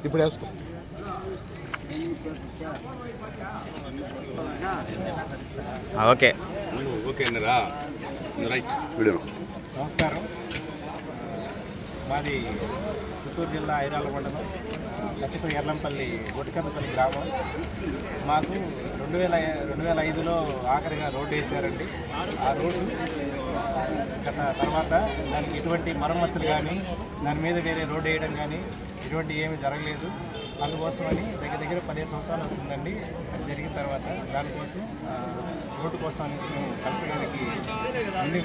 ఇప్పుడు వేసుకో. Okay okay అన్నరా, రైట్. నమస్కారం. మాది చిత్తూరు జిల్లా ఐరాల మండలం లక్ష్మీ ఎర్లంపల్లి గొట్టికందపల్లి గ్రామం. మాకు 2005లో ఆఖరిగా రోడ్డు వేసారండి. ఆ రోడ్డు తర్వాత దానికి ఎటువంటి మరమ్మతులు కానీ, దాని మీద వేరే రోడ్డు వేయడం కానీ ఇటువంటి ఏమీ జరగలేదు. అందుకోసమని దగ్గర 15 సంవత్సరాలు అవుతుందండి అది జరిగిన తర్వాత. దానికోసం రోడ్డు కోసం అనేసి మేము కలెక్టర్ గారికి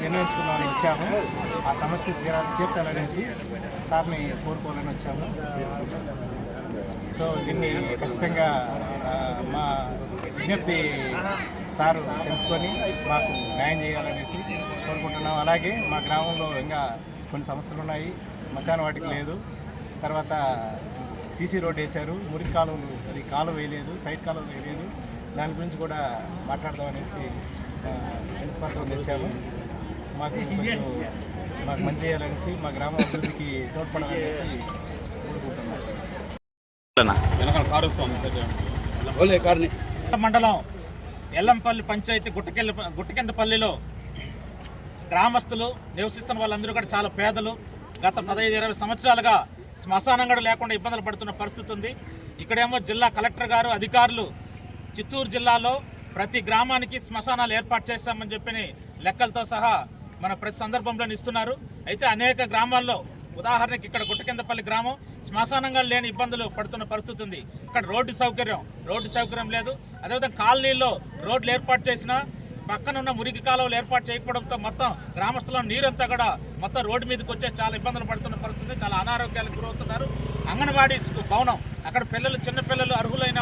నిర్ణయించుకున్నామని ఇచ్చాము. ఆ సమస్య తీర్చాలనేసి సార్ని కోరుకోవాలని వచ్చాము. సో దీన్ని ఖచ్చితంగా మా విజ్ఞప్తి సారు తెలుసుకొని మాకు న్యాయం చేయాలనేసి కోరుకుంటున్నాం. అలాగే మా గ్రామంలో ఇంకా కొన్ని సమస్యలు ఉన్నాయి. శ్మశాన వాటికి లేదు. తర్వాత సీసీ రోడ్ వేశారు. మురికి కాలువలు, అది కాలువ వేయలేదు, సైడ్ కాలువ వేయలేదు. దాని గురించి కూడా మాట్లాడదామనేసి వినతిపత్రం తెచ్చాము. మాకు కొంచెం మంచి చేయాలనేసి, మా గ్రామం అభివృద్ధికి తోడ్పడాలనేసి కోరుకుంటున్నాం. మండలం ఎల్లంపల్లి పంచాయతీ గుట్టకిందపల్లిలో గ్రామస్తులు నివసిస్తున్న వాళ్ళందరూ కూడా చాలా పేదలు. గత 15-20 సంవత్సరాలుగా శ్మశానం కూడా లేకుండా ఇబ్బందులు పడుతున్న పరిస్థితి ఉంది. ఇక్కడేమో జిల్లా కలెక్టర్ గారు, అధికారులు చిత్తూరు జిల్లాలో ప్రతి గ్రామానికి శ్మశానాలు ఏర్పాటు చేస్తామని చెప్పి లెక్కలతో సహా మన ప్రతి సందర్భంలో ఇస్తున్నారు. అయితే అనేక గ్రామాల్లో, ఉదాహరణకి ఇక్కడ గుట్టకిందపల్లి గ్రామం శ్మశానంగా లేని ఇబ్బందులు పడుతున్న పరిస్థితి ఉంది. ఇక్కడ రోడ్డు సౌకర్యం లేదు. అదేవిధంగా కాలనీల్లో రోడ్లు ఏర్పాటు చేసినా పక్కనున్న మురికి కాలువలు ఏర్పాటు చేయకపోవడంతో మొత్తం గ్రామస్తుల నీరంతా కూడా మొత్తం రోడ్డు మీదకి వచ్చే చాలా ఇబ్బందులు పడుతున్న పరిస్థితి. చాలా అనారోగ్యాలకు గురవుతున్నారు. అంగన్వాడీ భవనం, అక్కడ చిన్నపిల్లలు అర్హులైన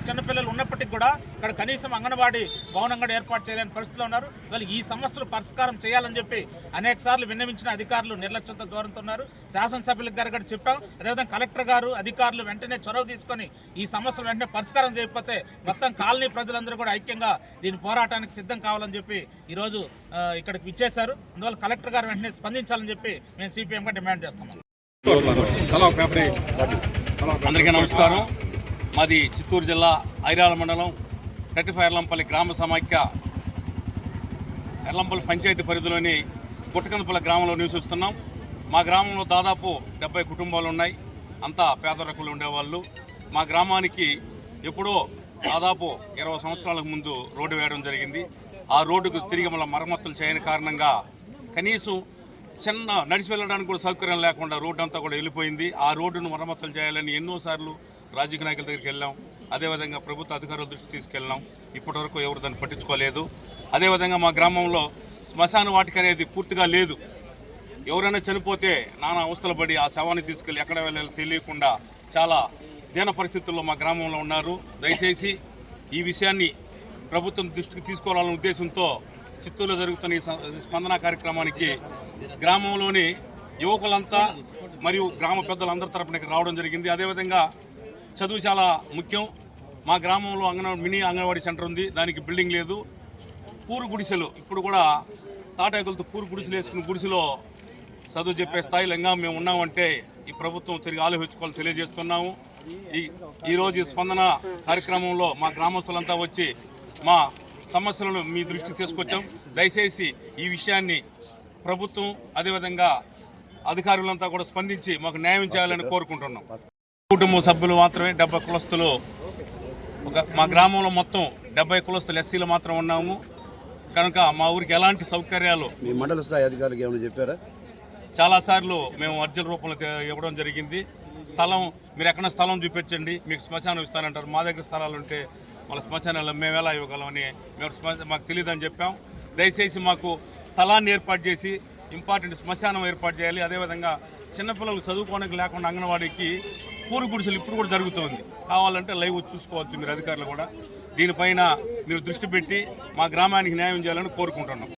చిన్నపిల్లలు ఉన్నప్పటికీ కూడా ఇక్కడ కనీసం అంగన్వాడీ భవనం కూడా ఏర్పాటు చేయలేని పరిస్థితిలో ఉన్నారు. వాళ్ళు ఈ సమస్యలు పరిష్కారం చేయాలని చెప్పి అనేక సార్లు విన్నవించిన అధికారులు నిర్లక్ష్యంతో దూరంతున్నారు. శాసనసభ్యులకు గారు కూడా చెప్పాం. అదేవిధంగా కలెక్టర్ గారు, అధికారులు వెంటనే చొరవ తీసుకొని ఈ సమస్యలు వెంటనే పరిష్కారం చేయకపోతే మొత్తం కాలనీ ప్రజలందరూ కూడా ఐక్యంగా దీని పోరాటానికి సిద్ధం కావాలని చెప్పి ఈరోజు ఇక్కడికి ఇచ్చేశారు. అందువల్ల కలెక్టర్ గారు వెంటనే స్పందించాలని చెప్పి మేము సిపిఎంగా డిమాండ్ చేస్తున్నాం. అందరికీ నమస్కారం. మాది చిత్తూరు జిల్లా ఐరాల మండలం 35 ఎర్లంపల్లి గ్రామ సమాఖ్య ఎర్లంపల్లి పంచాయతీ పరిధిలోని గుట్టకిందపల్లి గ్రామంలో నివసిస్తున్నాం. మా గ్రామంలో దాదాపు 70 కుటుంబాలు ఉన్నాయి. అంతా పేదరికులు ఉండేవాళ్ళు. మా గ్రామానికి ఎప్పుడో దాదాపు 20 సంవత్సరాలకు ముందు రోడ్డు వేయడం జరిగింది. ఆ రోడ్డుకు తిరిగి మళ్ళీ మరమ్మతులు చేయని కారణంగా కనీసం చిన్న నడిచి వెళ్ళడానికి కూడా సౌకర్యం లేకుండా రోడ్డు అంతా కూడా వెళ్ళిపోయింది. ఆ రోడ్డును మరమ్మతులు చేయాలని ఎన్నోసార్లు రాజకీయ నాయకుల దగ్గరికి వెళ్ళాం. అదేవిధంగా ప్రభుత్వ అధికారుల దృష్టికి తీసుకెళ్ళాం. ఇప్పటివరకు ఎవరు దాన్ని పట్టించుకోలేదు. అదేవిధంగా మా గ్రామంలో శ్మశాన వాటిక అనేది పూర్తిగా లేదు. ఎవరైనా చనిపోతే నానా అవస్థలు పడి ఆ శవాన్ని తీసుకెళ్ళి ఎక్కడ వెళ్ళాలో తెలియకుండా చాలా దీన పరిస్థితుల్లో మా గ్రామంలో ఉన్నారు. దయచేసి ఈ విషయాన్ని ప్రభుత్వం దృష్టికి తీసుకోవాలనే ఉద్దేశంతో చిత్తూరులో జరుగుతున్న ఈ స్పందన కార్యక్రమానికి గ్రామంలోని యువకులంతా మరియు గ్రామ పెద్దలందరి తరపున రావడం జరిగింది. అదేవిధంగా చదువు చాలా ముఖ్యం. మా గ్రామంలో మినీ అంగన్వాడీ సెంటర్ ఉంది. దానికి బిల్డింగ్ లేదు. పూరు గుడిసెలు, ఇప్పుడు కూడా తాటాకులతో పూరు గుడిసెలు వేసుకుని గుడిసెలో చదువు చెప్పే స్థాయిలో ఇంకా మేము ఉన్నామంటే ఈ ప్రభుత్వం తిరిగి ఆలోచించుకోవాలని తెలియజేస్తున్నాము. ఈరోజు ఈ స్పందన కార్యక్రమంలో మా గ్రామస్తులంతా వచ్చి మా సమస్యలను మీ దృష్టికి తీసుకొచ్చాం. దయచేసి ఈ విషయాన్ని ప్రభుత్వం, అదేవిధంగా అధికారులంతా కూడా స్పందించి మాకు న్యాయం చేయాలని కోరుకుంటున్నాం. కుటుంబ సభ్యులు మాత్రమే 70 కులస్తులు. మా గ్రామంలో మొత్తం 70 కులస్తులు ఎస్సీలు మాత్రం ఉన్నాము. కనుక మా ఊరికి ఎలాంటి సౌకర్యాలు మీ మండల స్థాయి అధికారులకు ఏమైనా చెప్పారా? చాలాసార్లు మేము అర్జీల రూపంలో ఇవ్వడం జరిగింది. స్థలం, మీరు ఎక్కడ స్థలం చూపించండి, మీకు శ్మశానం ఇస్తానంటారు. మా దగ్గర స్థలాలు ఉంటే మళ్ళీ శ్మశానాలు మేము ఎలా ఇవ్వగలమని మాకు తెలియదని చెప్పాం. దయచేసి మాకు స్థలాన్ని ఏర్పాటు చేసి ఇంపార్టెంట్ శ్మశానం ఏర్పాటు చేయాలి. అదేవిధంగా చిన్నపిల్లలు చదువుకోవడానికి లేకుండా అంగన్వాడీకి పూరు గుడిసెలు ఇప్పుడు కూడా జరుగుతుంది. కావాలంటే లైవ్ చూసుకోవచ్చు మీరు అధికారులు కూడా. దీనిపైన మీరు దృష్టి పెట్టి మా గ్రామానికి న్యాయం చేయాలని కోరుకుంటున్నాం.